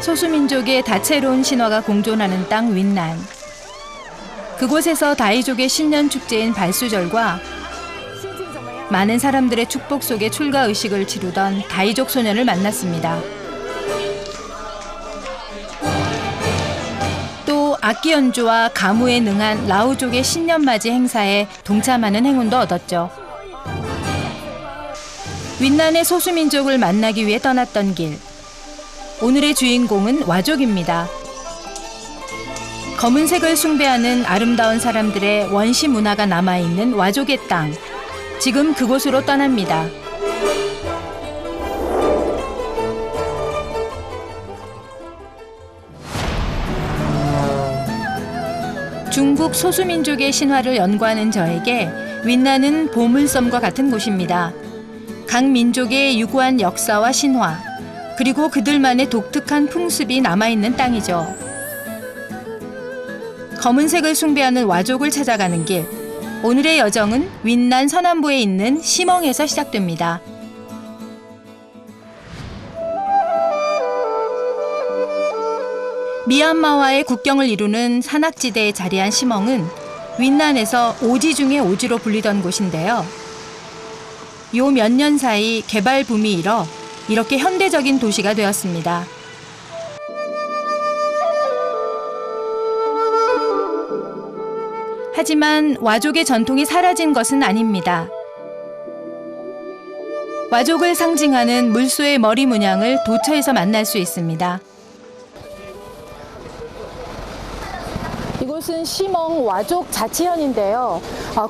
소수민족의 다채로운 신화가 공존하는 땅 윈난. 그곳에서 다이족의 신년 축제인 발수절과 많은 사람들의 축복 속에 출가 의식을 치르던 다이족 소년을 만났습니다. 또 악기 연주와 가무에 능한 라우족의 신년맞이 행사에 동참하는 행운도 얻었죠. 윈난의 소수민족을 만나기 위해 떠났던 길. 오늘의 주인공은 와족입니다. 검은색을 숭배하는 아름다운 사람들의 원시 문화가 남아있는 와족의 땅. 지금 그곳으로 떠납니다. 중국 소수민족의 신화를 연구하는 저에게 윈난은 보물섬과 같은 곳입니다. 각 민족의 유구한 역사와 신화, 그리고 그들만의 독특한 풍습이 남아있는 땅이죠. 검은색을 숭배하는 와족을 찾아가는 길. 오늘의 여정은 윈난 서남부에 있는 시멍에서 시작됩니다. 미얀마와의 국경을 이루는 산악지대에 자리한 시멍은 윈난에서 오지 중의 오지로 불리던 곳인데요. 요 몇 년 사이 개발 붐이 일어 이렇게 현대적인 도시가 되었습니다. 하지만 와족의 전통이 사라진 것은 아닙니다. 와족을 상징하는 물소의 머리 문양을 도처에서 만날 수 있습니다. 이곳은 시멍 와족 자치현인데요.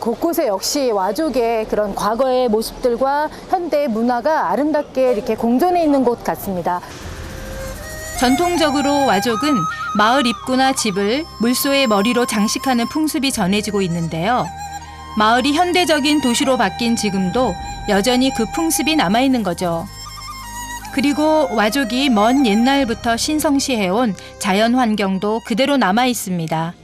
곳곳에 역시 와족의 그런 과거의 모습들과 현대의 문화가 아름답게 이렇게 공존해 있는 곳 같습니다. 전통적으로 와족은 마을 입구나 집을 물소의 머리로 장식하는 풍습이 전해지고 있는데요. 마을이 현대적인 도시로 바뀐 지금도 여전히 그 풍습이 남아있는 거죠. 그리고 와족이 먼 옛날부터 신성시해온 자연 환경도 그대로 남아있습니다.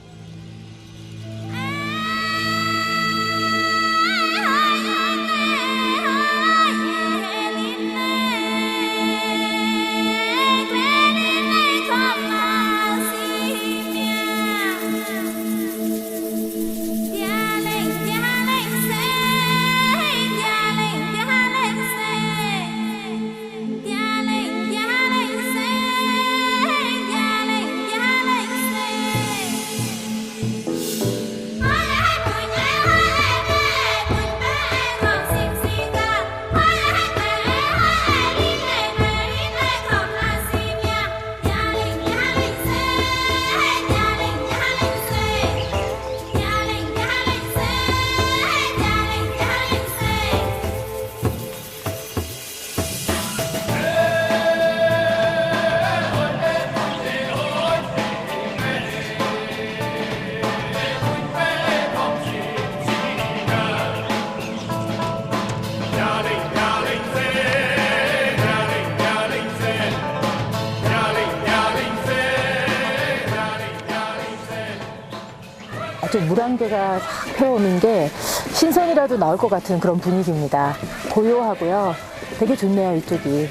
아주 물안개가 싹 펴오는 게 신선이라도 나올 것 같은 그런 분위기입니다. 고요하고요. 되게 좋네요, 이쪽이.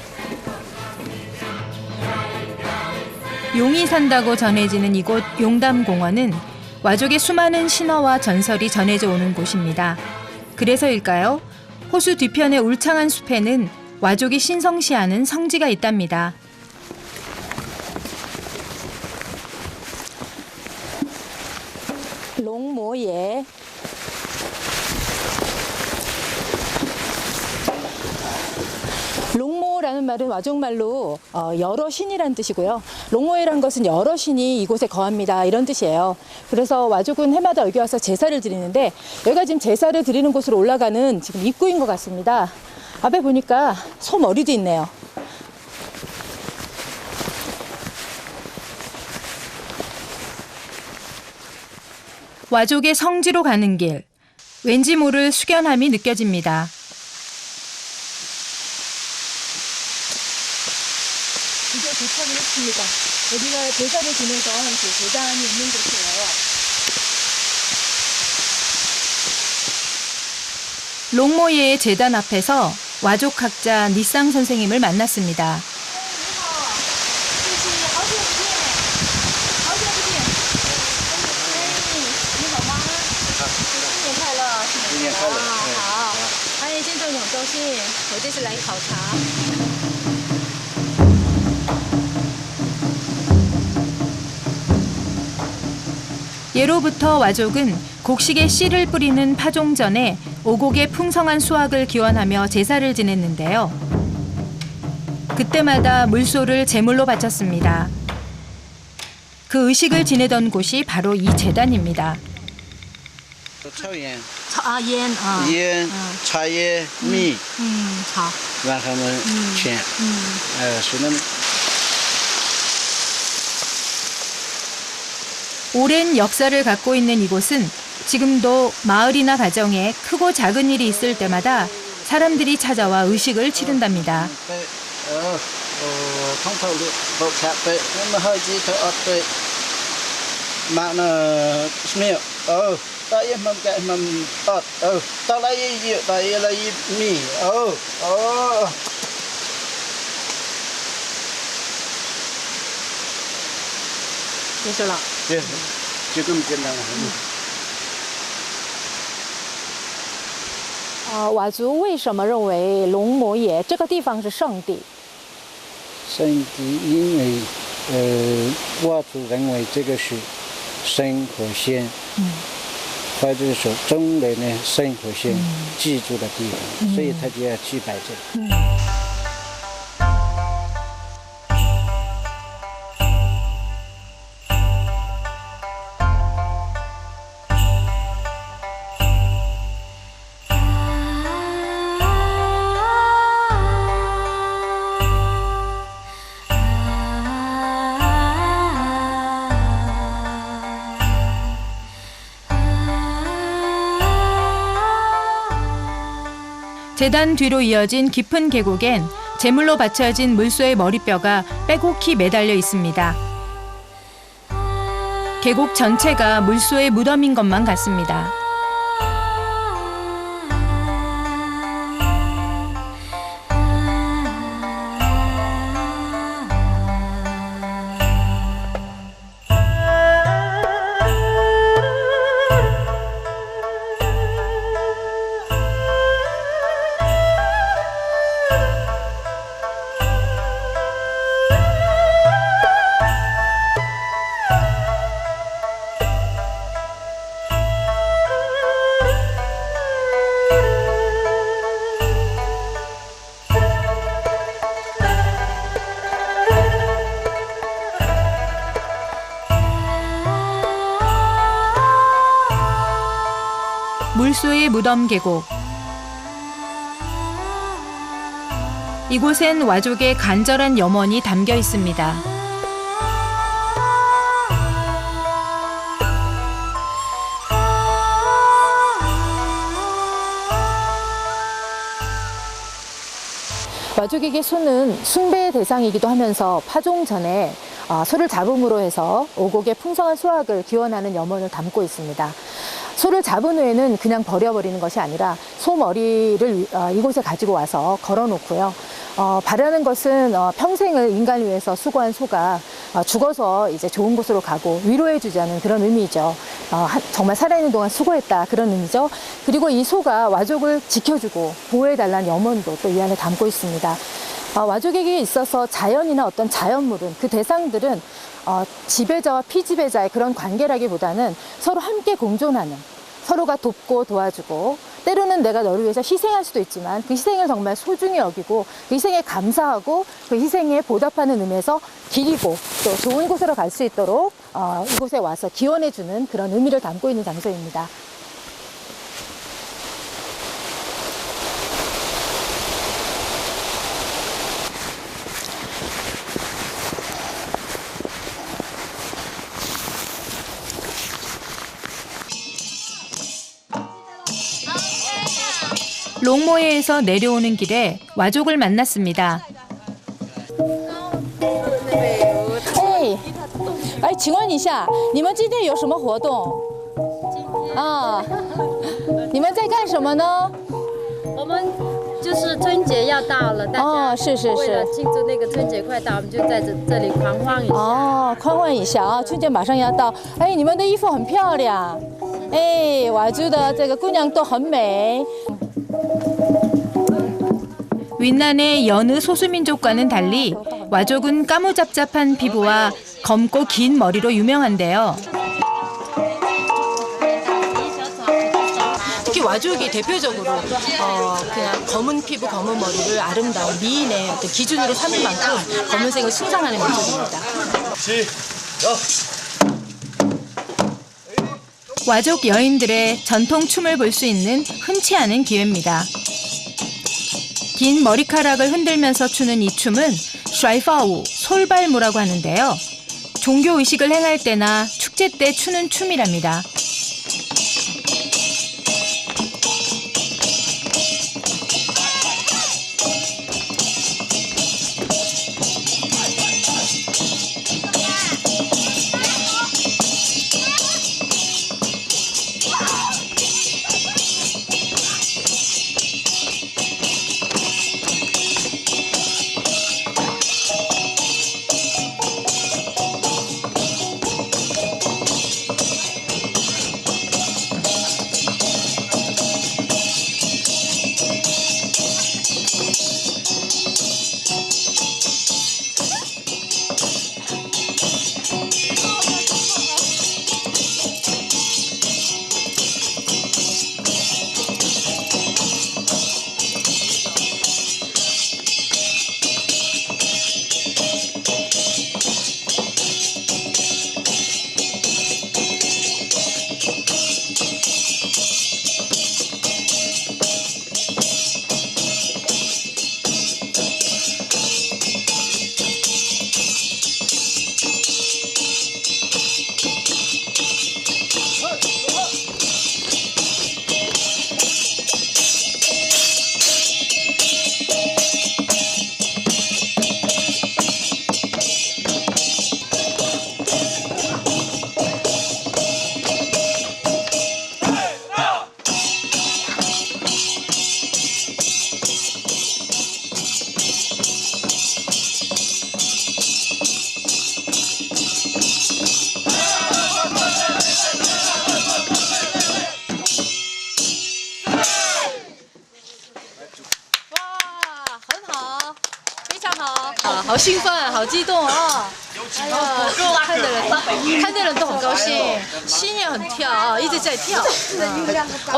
용이 산다고 전해지는 이곳 용담공원은 와족의 수많은 신화와 전설이 전해져 오는 곳입니다. 그래서일까요? 호수 뒤편의 울창한 숲에는 와족이 신성시하는 성지가 있답니다. 롱모예. 롱모라는 말은 와족말로 여러 신이란 뜻이고요. 롱모예란 것은 여러 신이 이곳에 거합니다. 이런 뜻이에요. 그래서 와족은 해마다 여기 와서 제사를 드리는데 여기가 지금 제사를 드리는 곳으로 올라가는 지금 입구인 것 같습니다. 앞에 보니까 소 머리도 있네요. 와족의 성지로 가는 길. 왠지 모를 숙연함이 느껴집니다. 이제 도착을 했습니다. 여기가 제사를 지내던 그 제단이 있는 곳이에요. 롱모예의 제단 앞에서 와족학자 니상 선생님을 만났습니다. 高兴，我这次来考察。 예로부터 와족은 곡식에 씨를 뿌리는 파종 전에 오곡의 풍성한 수확을 기원하며 제사를 지냈는데요. 그때마다 물소를 제물로 바쳤습니다. 그 의식을 지내던 곳이 바로 이 제단입니다. 抽烟、啊，烟啊，烟、茶叶、米，好，让他们签。是那么 오랜 역사를 갖고 있는 이곳은 지금도 마을이나 가정에 크고 작은 일이 있을 때마다 사람들이 찾아와 의식을 치른답니다. 通透的不卡背，那么好几头二背，马呢没有哦，大爷们给们二哦，到来一大爷来一米哦哦。 结束了。对，就这么简单了。佤族为什么认为龙摩野这个地方是圣地？圣地，因为佤族认为这个是神和仙，或者说中来呢神和仙居住的地方，所以他就要去拜这里。 제단 뒤로 이어진 깊은 계곡엔 제물로 바쳐진 물소의 머리뼈가 빼곡히 매달려 있습니다. 계곡 전체가 물소의 무덤인 것만 같습니다. 물소의 무덤 계곡. 이곳엔 와족의 간절한 염원이 담겨 있습니다. 와족에게 소는 숭배의 대상이기도 하면서 파종 전에 소를 잡음으로 해서 오곡의 풍성한 수확을 기원하는 염원을 담고 있습니다. 소를 잡은 후에는 그냥 버려버리는 것이 아니라 소 머리를 이곳에 가지고 와서 걸어놓고요. 바라는 것은 평생을 인간을 위해서 수고한 소가 죽어서 이제 좋은 곳으로 가고 위로해주자는 그런 의미죠. 정말 살아있는 동안 수고했다 그런 의미죠. 그리고 이 소가 와족을 지켜주고 보호해달라는 염원도 또 이 안에 담고 있습니다. 와족에게 있어서 자연이나 어떤 자연물은 그 대상들은 지배자와 피지배자의 그런 관계라기보다는 서로 함께 공존하는, 서로가 돕고 도와주고 때로는 내가 너를 위해서 희생할 수도 있지만 그 희생을 정말 소중히 여기고 그 희생에 감사하고 그 희생에 보답하는 의미에서 기리고 또 좋은 곳으로 갈 수 있도록 이곳에 와서 기원해주는 그런 의미를 담고 있는 장소입니다. 롱모에에서 내려오는 길에 와족을 만났습니다. 哎，请问一下，你们今天有什么活动？你们在干什么呢？我们就是春节要到了，大家是是是为了庆祝那个春节快到，我们就在这里狂欢一下。狂欢一下啊！春节马上要到，哎，你们的衣服很漂亮，哎，佤族的这个姑娘都很美。 윈난의 여느 소수민족과는 달리 와족은 까무잡잡한 피부와 검고 긴 머리로 유명한데요. 특히 와족이 대표적으로 그냥 검은 피부, 검은 머리를 아름다운 미인의 어떤 기준으로 삼을 만큼 검은색을 숭상하는 민족입니다. 와족 여인들의 전통 춤을 볼 수 있는 흔치 않은 기회입니다. 긴 머리카락을 흔들면서 추는 이 춤은 슈아이파우, 솔발무라고 하는데요. 종교 의식을 행할 때나 축제 때 추는 춤이랍니다. 아, 好兴奋，好激动啊！哎呀，看的人都很高兴，心也很跳啊，一直在跳。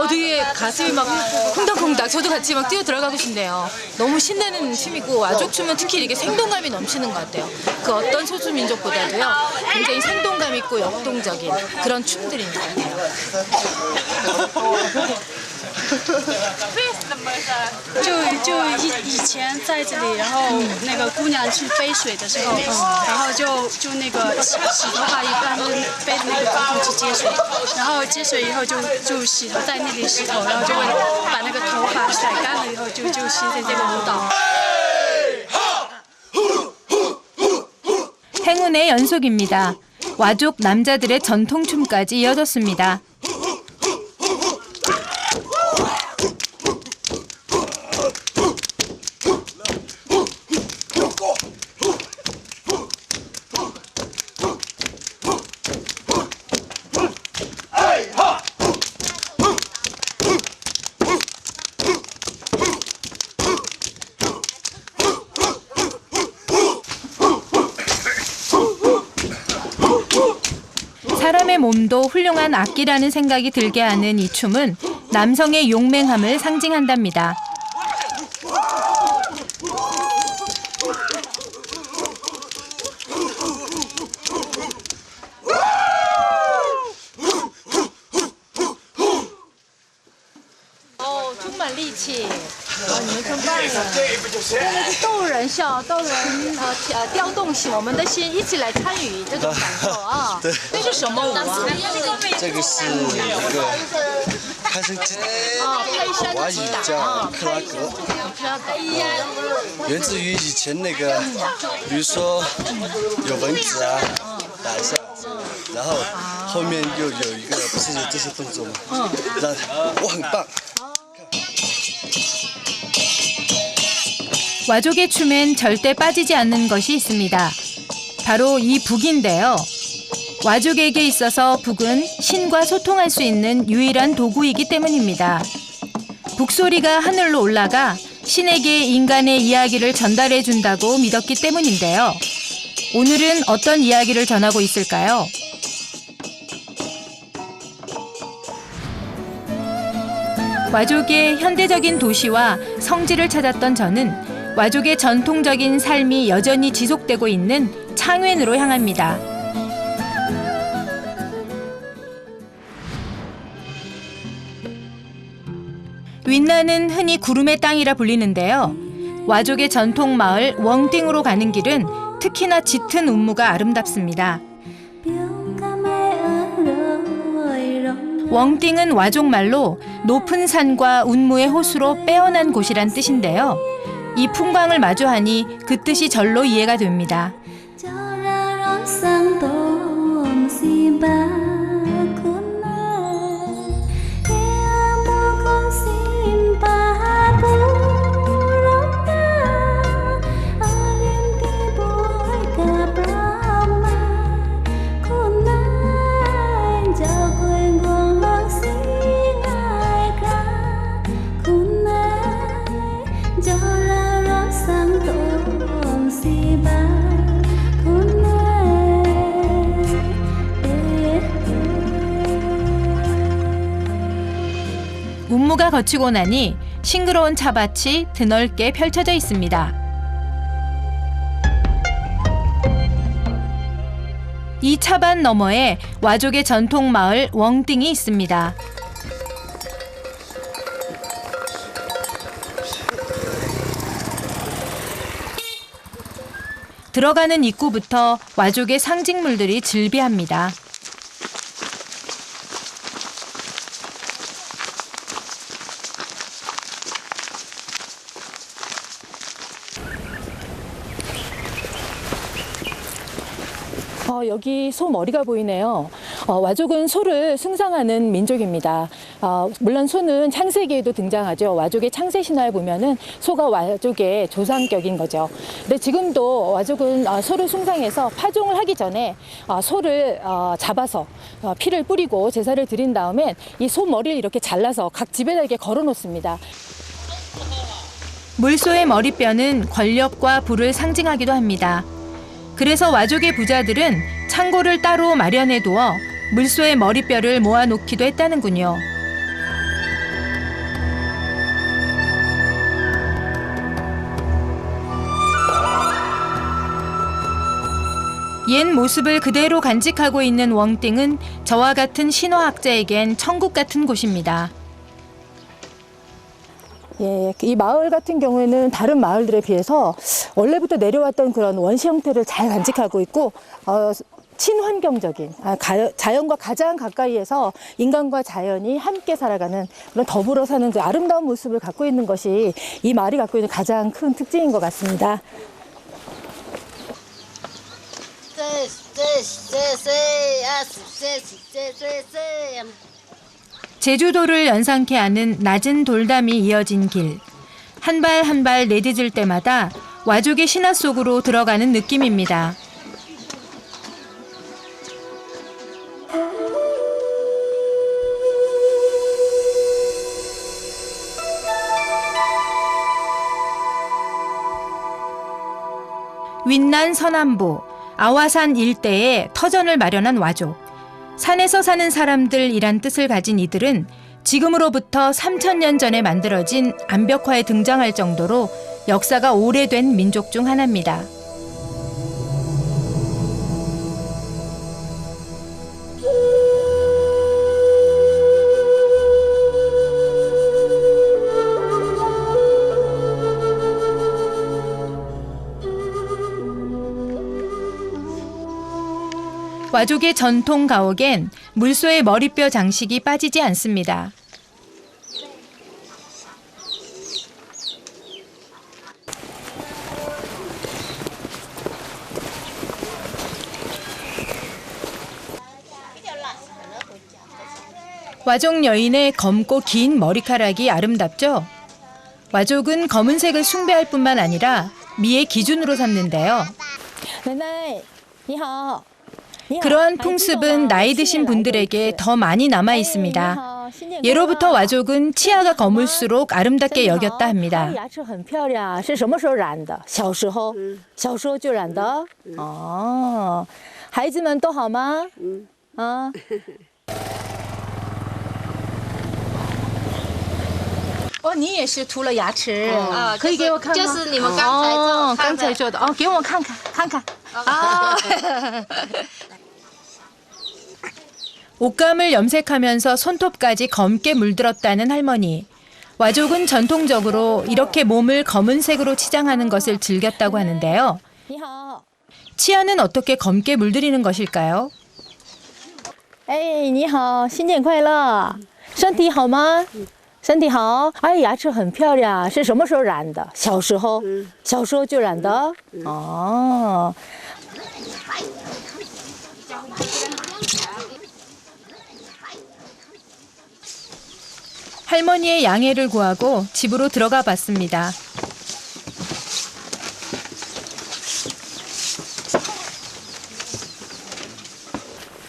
되게 가슴이 막 콩닥콩닥. 저도 같이 막 뛰어 들어가고 싶네요. 너무 신나는 춤이고 와족 춤은 특히 이렇게 생동감이 넘치는 것 같아요. 그 어떤 소수 민족보다도요, 굉장히 생동감 있고 역동적인 그런 춤들인 것 같아요. 就以前在这里，然后那个姑娘去背水的时候，然后就那个洗头发一般都背那个头去接水，然后接水以后就洗头在那里洗头，然后就会把那个头发甩干了以后就形成这个舞蹈。 행운의 연속입니다. 와족 남자들의 전통 춤까지 이어졌습니다. 사람의 몸도 훌륭한 악기라는 생각이 들게 하는 이 춤은 남성의 용맹함을 상징한답니다. 정말 力气，你们真棒了！真的是逗人笑，逗人调动起我们的心，一起来参与这种感受啊！对，这是什么舞啊？这个是一个攀升击打，华语叫克拉格，源自于以前那个，比如说有蚊子啊，打一下，然后后面又有一个不是有这些动作吗？让我很棒。 와족의 춤엔 절대 빠지지 않는 것이 있습니다. 바로 이 북인데요. 와족에게 있어서 북은 신과 소통할 수 있는 유일한 도구이기 때문입니다. 북소리가 하늘로 올라가 신에게 인간의 이야기를 전달해 준다고 믿었기 때문인데요. 오늘은 어떤 이야기를 전하고 있을까요? 와족의 현대적인 도시와 성지를 찾았던 저는 와족의 전통적인 삶이 여전히 지속되고 있는 창웬으로 향합니다. 윈난은 흔히 구름의 땅이라 불리는데요. 와족의 전통 마을 웡띵으로 가는 길은 특히나 짙은 운무가 아름답습니다. 웡띵은 와족 말로 높은 산과 운무의 호수로 빼어난 곳이란 뜻인데요. 이 풍광을 마주하니 그 뜻이 절로 이해가 됩니다. 운무가 거치고 나니 싱그러운 차밭이 드넓게 펼쳐져 있습니다. 이 차밭 너머에 와족의 전통 마을 웡띵이 있습니다. 들어가는 입구부터 와족의 상징물들이 즐비합니다. 여기 소 머리가 보이네요. 와족은 소를 숭상하는 민족입니다. 물론 소는 창세기에도 등장하죠. 와족의 창세 신화에 보면은 소가 와족의 조상격인 거죠. 근데 지금도 와족은 소를 숭상해서 파종을 하기 전에 소를 잡아서 피를 뿌리고 제사를 드린 다음에 이 소 머리를 이렇게 잘라서 각 집에다 이렇게 걸어 놓습니다. 물소의 머리뼈는 권력과 부를 상징하기도 합니다. 그래서 와족의 부자들은 창고를 따로 마련해 두어 물소의 머리뼈를 모아놓기도 했다는군요. 옛 모습을 그대로 간직하고 있는 웡띵은 저와 같은 신화학자에겐 천국 같은 곳입니다. 예, 이 마을 같은 경우에는 다른 마을들에 비해서 원래부터 내려왔던 그런 원시 형태를 잘 간직하고 있고 친환경적인 자연과 가장 가까이에서 인간과 자연이 함께 살아가는 그런 더불어 사는 그 아름다운 모습을 갖고 있는 것이 이 마을이 갖고 있는 가장 큰 특징인 것 같습니다. 제주도를 연상케 하는 낮은 돌담이 이어진 길. 한 발 한 발 내딛을 때마다 와족의 신화 속으로 들어가는 느낌입니다. 윈난 서남부, 아와산 일대에 터전을 마련한 와족. 산에서 사는 사람들이란 뜻을 가진 이들은 지금으로부터 3,000년 전에 만들어진 암벽화에 등장할 정도로 역사가 오래된 민족 중 하나입니다. 와족의 전통 가옥엔 물소의 머리뼈 장식이 빠지지 않습니다. 와족 여인의 검고 긴 머리카락이 아름답죠? 와족은 검은색을 숭배할 뿐만 아니라 미의 기준으로 삼는데요. 奶奶，你好。 그러한 풍습은 나이 드신 분들에게 더 많이 남아 있습니다. 예로부터 와족은 치아가 거물수록 아름답게 여겼다 합니다. 牙齿很漂亮，是什么时候染的？小时候，小时候就染的。哦，孩子们都好吗？啊。哦，你也是涂了牙齿，可以给我看吗？就是你们刚才做哦，看的刚才做的哦，给我看看看看啊。 옷감을 염색하면서 손톱까지 검게 물들었다는 할머니. 와족은 전통적으로 이렇게 몸을 검은색으로 치장하는 것을 즐겼다고 하는데요. 你好， 치아는 어떻게 검게 물들이는 것일까요? 哎，你好，新年快乐，身体好吗？身体好，哎，牙齿很漂亮，是什么时候染的？小时候，小时候就染的。哦。 할머니의 양해를 구하고 집으로 들어가 봤습니다.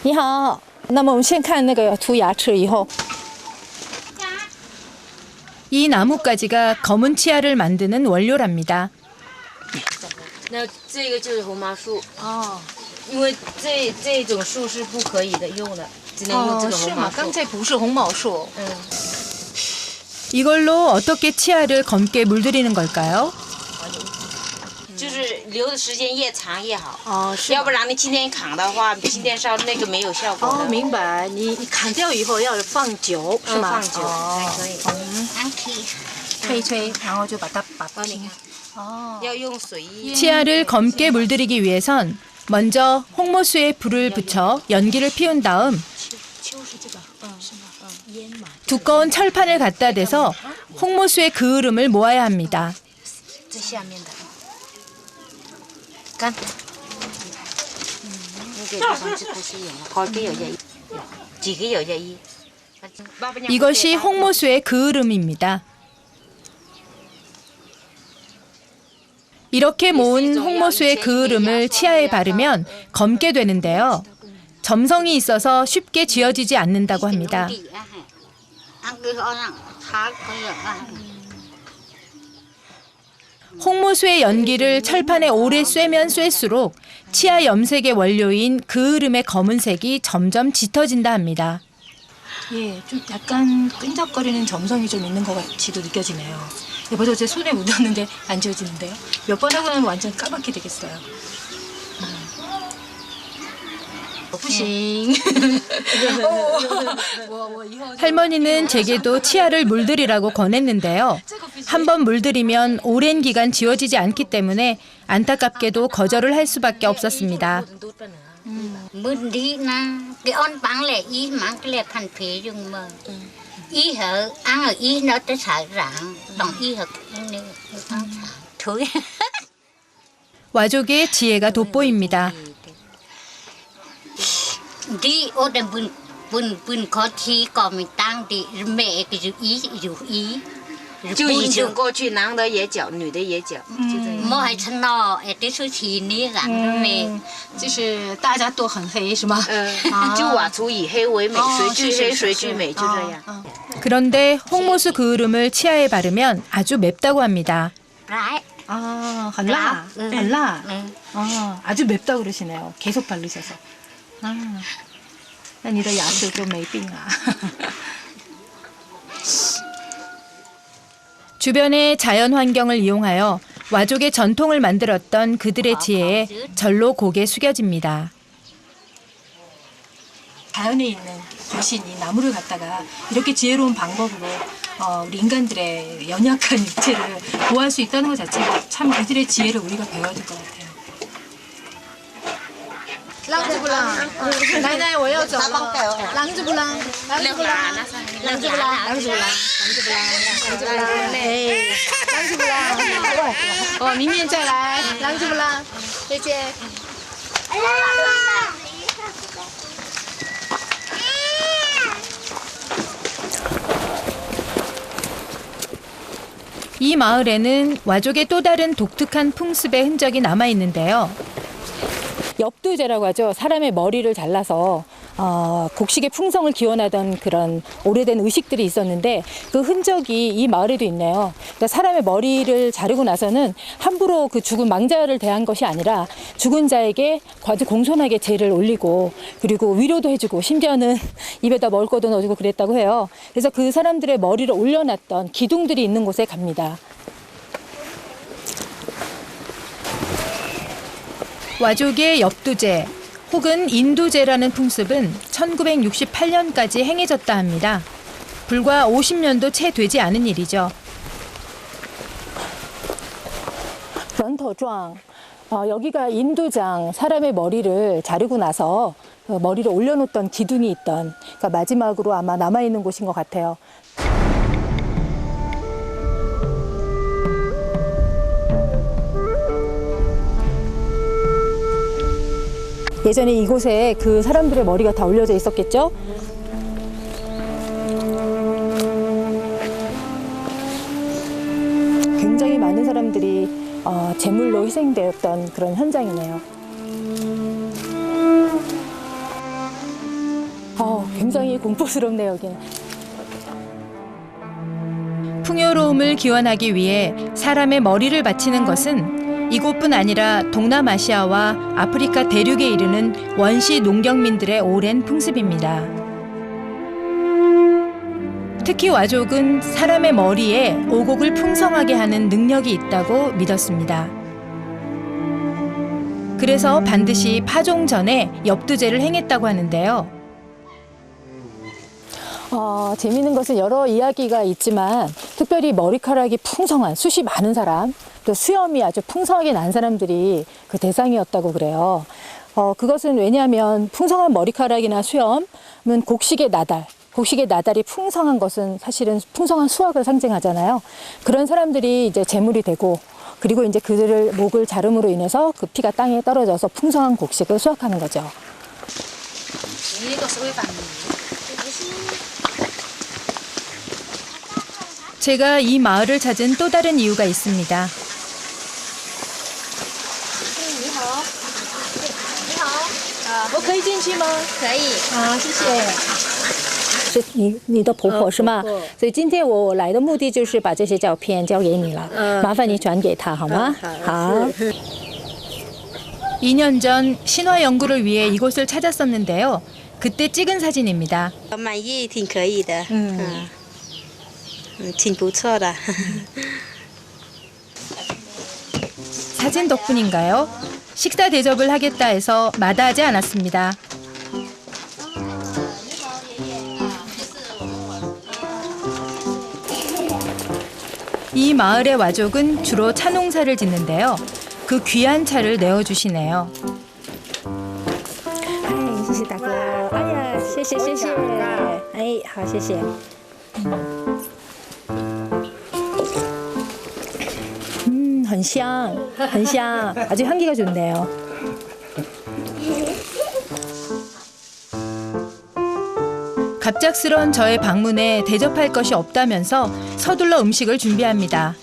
你好，那么我们先看那个涂牙齿以后， 이 나뭇가지가 검은 치아를 만드는 원료랍니다. 那这个就是红毛树哦，因为这种树是不可以的用的，只能用这个红毛树。才不是红毛树。 이걸로 어떻게 치아를 검게 물들이는 걸까요? 就是留的时间越长越好，哦，是要不然你今天砍的话，今天烧那个没有效果的。哦，明白。你砍掉以后要放久，是吗？放久才可以。吹一吹，然后就把它平。 要用水。 치아를 검게 물들이기 위해선 먼저 홍모수에 불을 붙여 연기를 피운 다음 두꺼운 철판을 갖다 대서 홍모수의 그을음을 모아야 합니다. 这下面的干。那个地方是不是有了？好几有一，几个有一。 이것이 홍모수의 그을음입니다. 이렇게 모은 홍모수의 그을음을 치아에 바르면 검게 되는데요. 점성이 있어서 쉽게 지워지지 않는다고 합니다. 홍모수의 연기를 철판에 오래 쐬면 쐴수록 치아 염색의 원료인 그을음의 검은색이 점점 짙어진다 합니다. 예, 좀 약간 끈적거리는 점성이 좀 있는 것 같이도 느껴지네요. 예, 벌써 제 손에 묻었는데 안 지워지는데요. 몇 번 하고 나면 완전 까맣게 되겠어요. 不行。 할머니는 제게도 치아를 물들이라고 권했는데요. 한번 물들이면 오랜 기간 지워지지 않기 때문에 안타깝게도 거절을 할 수밖에 없었습니다. Mừng đi na cái on bắn lệ ý mang cái lệ thành phế dùng mà ý hở ăn ở ý nó tới xài rạng đồng ý hở thôi 와족의 지혜가 돋보입니다. đi ô đêm bún bún bún có thi có mình tăng đi mẹ cái dù ý 就以前过去，男的也绞，女的也绞，就这样。 mua hay chân nọ ở cái số thì ní rạng mẹ 就是大家都很黑是吗？就瓦除以黑为美，谁去黑谁去美，就这样。 그런데 홍모수 그을음을 치아에 바르면 아주 맵다고 합니다. rải 아, 很辣，很辣。 아주 맵다 그러시네요. 계속 바르셔서. 아, 那你的牙齿就没病啊。 주변의 자연 환경을 이용하여 와족의 전통을 만들었던 그들의 지혜에 절로 고개 숙여집니다. 자연에 있는 여신이 나무를 갖다가 이렇게 지혜로운 방법으로 우리 인간들의 연약한 육체를 보호할 수 있다는 것 자체가 참 이들의 지혜를 우리가 배워야 될 것 같아요. 让着不让？奶奶，我要走了。让着不让？让着不让？让着不让？让着不让？让着不让？对，让着不让？哦，明年再来，让着不让？再见。 이 마을에는 와족의 또 다른 독특한 풍습의 흔적이 남아 있는데요. 엽두제라고 하죠. 사람의 머리를 잘라서 곡식의 풍성을 기원하던 그런 오래된 의식들이 있었는데 그 흔적이 이 마을에도 있네요. 그러니까 사람의 머리를 자르고 나서는 함부로 그 죽은 망자를 대한 것이 아니라 죽은 자에게 아주 공손하게 제를 올리고 그리고 위로도 해주고 심지어는 입에다 먹을 것도 넣어주고 그랬다고 해요. 그래서 그 사람들의 머리를 올려놨던 기둥들이 있는 곳에 갑니다. 와족의 엽두제 혹은 인두제라는 풍습은 1968년까지 행해졌다 합니다. 불과 50년도 채 되지 않은 일이죠. 런터장, 여기가 인두장, 사람의 머리를 자르고 나서 머리를 올려놓던 기둥이 있던, 그러니까 마지막으로 아마 남아있는 곳인 것 같아요. 예전에 이곳에 그 사람들의 머리가 다 올려져 있었겠죠? 굉장히 많은 사람들이 제물로 희생되었던 그런 현장이네요. 굉장히 공포스럽네요, 여기는. 풍요로움을 기원하기 위해 사람의 머리를 바치는 것은 이곳뿐 아니라 동남아시아와 아프리카 대륙에 이르는 원시 농경민들의 오랜 풍습입니다. 특히 와족은 사람의 머리에 오곡을 풍성하게 하는 능력이 있다고 믿었습니다. 그래서 반드시 파종 전에 엽두제를 행했다고 하는데요. 재미있는 것은 여러 이야기가 있지만 특별히 머리카락이 풍성한, 숱이 많은 사람, 또 수염이 아주 풍성하게 난 사람들이 그 대상이었다고 그래요. 그것은 왜냐하면 풍성한 머리카락이나 수염은 곡식의 나달이 풍성한 것은 사실은 풍성한 수확을 상징하잖아요. 그런 사람들이 이제 제물이 되고 그리고 이제 그들을 목을 자름으로 인해서 그 피가 땅에 떨어져서 풍성한 곡식을 수확하는 거죠. 제가 이 마을을 찾은 또 다른 이유가 있습니다. 我可以进去吗？可以。谢谢。是你的婆婆是吗？所以今天我来的目的就是把这些照片交给你了，麻烦你传给她好吗？好。 2년 전 신화 연구를 위해 이곳을 찾았었는데요. 그때 찍은 사진입니다. 满意，挺可以的。挺不错的。 사진 덕분인가요? 식사 대접을 하겠다 해서 마다하지 않았습니다. 이 마을의 와족은 주로 차 농사를 짓는데요. 그 귀한 차를 내어주시네요. 谢谢大哥。哎呀，谢谢。哎，好，谢谢。很香，很香，아주 향기가 좋네요. 갑작스런 저의 방문에 대접할 것이 없다면서 서둘러 음식을 준비합니다.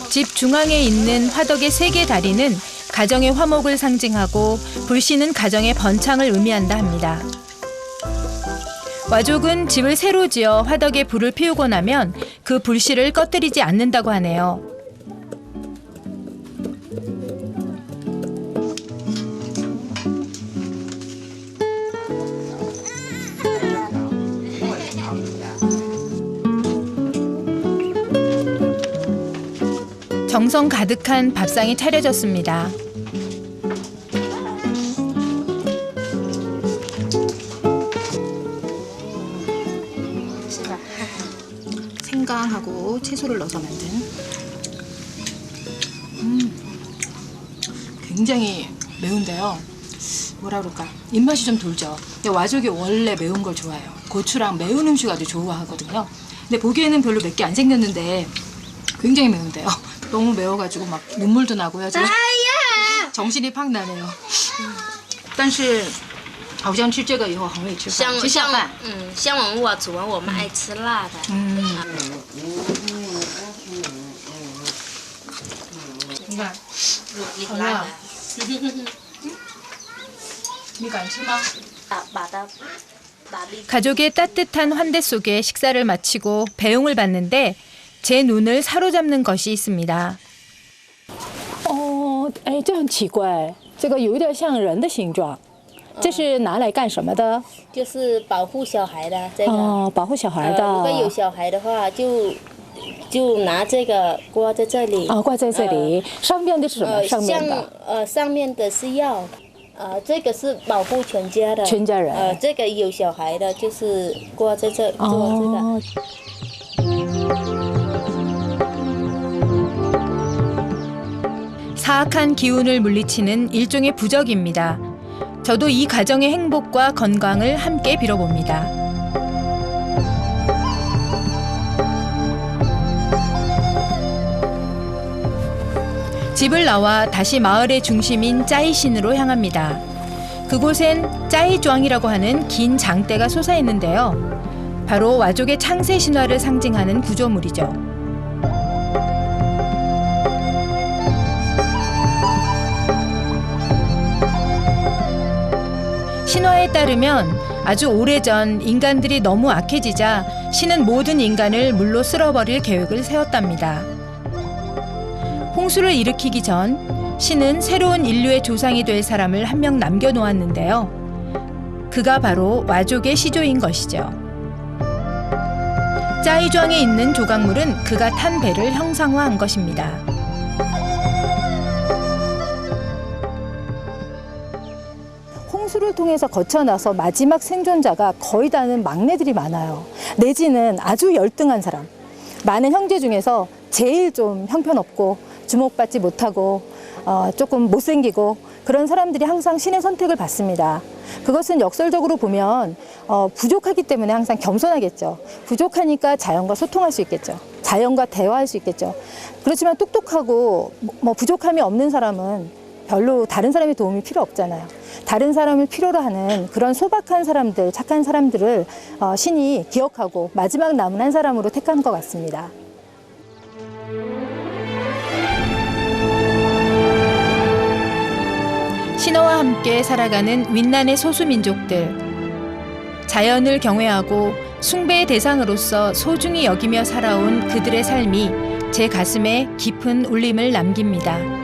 집 중앙에 있는 화덕의 3개 다리는 가정의 화목을 상징하고 불씨는 가정의 번창을 의미한다 합니다. 와족은 집을 새로 지어 화덕에 불을 피우고 나면 그 불씨를 꺼뜨리지 않는다고 하네요. 정성 가득한 밥상이 차려졌습니다. 생강하고 채소를 넣어서 만든 굉장히 매운데요. 뭐라 그럴까, 입맛이 좀 돌죠. 근데 와족이 원래 매운 걸 좋아해요. 고추랑 매운 음식 아주 좋아하거든요. 근데 보기에는 별로 맵게 안 생겼는데 굉장히 매운데요. 너무 매워가지고 막 눈물도 나고요. 지금 정신이 팍 나네요. 但是好像吃这个以后很会吃饭，吃下饭。像我们佤族人，我们爱吃辣的。你看，好辣。你敢吃吗？ 가족의 따뜻한 환대 속에 식사를 마치고 배웅을 받는데 제 눈을 사로잡는 것이 있습니다. 哎，这很奇怪，这个有点像人的形状，这是拿来干什么的？就是保护小孩的这个。哦，保护小孩的。如果有小孩的话，就拿这个挂在这里。啊，挂在这里。上面的是什么？上面的。上面的是药。这个是保护全家的。全家人。这个有小孩的，就是挂在这做这个。 사악한 기운을 물리치는 일종의 부적입니다. 저도 이 가정의 행복과 건강을 함께 빌어봅니다. 집을 나와 다시 마을의 중심인 짜이신으로 향합니다. 그곳엔 짜이庄이라고 하는 긴 장대가 솟아있는데요. 바로 와족의 창세 신화를 상징하는 구조물이죠. 신화에 따르면 아주 오래전 인간들이 너무 악해지자 신은 모든 인간을 물로 쓸어버릴 계획을 세웠답니다. 홍수를 일으키기 전 신은 새로운 인류의 조상이 될 사람을 한 명 남겨놓았는데요. 그가 바로 와족의 시조인 것이죠. 짜이庄에 있는 조각물은 그가 탄 배를 형상화한 것입니다. 홍수를 통해서 거쳐나서 마지막 생존자가 거의 다는 막내들이 많아요. 내지는 아주 열등한 사람. 많은 형제 중에서 제일 좀 형편없고 주목받지 못하고 조금 못생기고 그런 사람들이 항상 신의 선택을 받습니다. 그것은 역설적으로 보면 부족하기 때문에 항상 겸손하겠죠. 부족하니까 자연과 소통할 수 있겠죠. 자연과 대화할 수 있겠죠. 그렇지만 똑똑하고 뭐 부족함이 없는 사람은 별로 다른 사람의 도움이 필요 없잖아요. 다른 사람을 필요로 하는 그런 소박한 사람들, 착한 사람들을 신이 기억하고 마지막 남은 한 사람으로 택한 것 같습니다. 신화와 함께 살아가는 윈난의 소수민족들. 자연을 경외하고 숭배의 대상으로서 소중히 여기며 살아온 그들의 삶이 제 가슴에 깊은 울림을 남깁니다.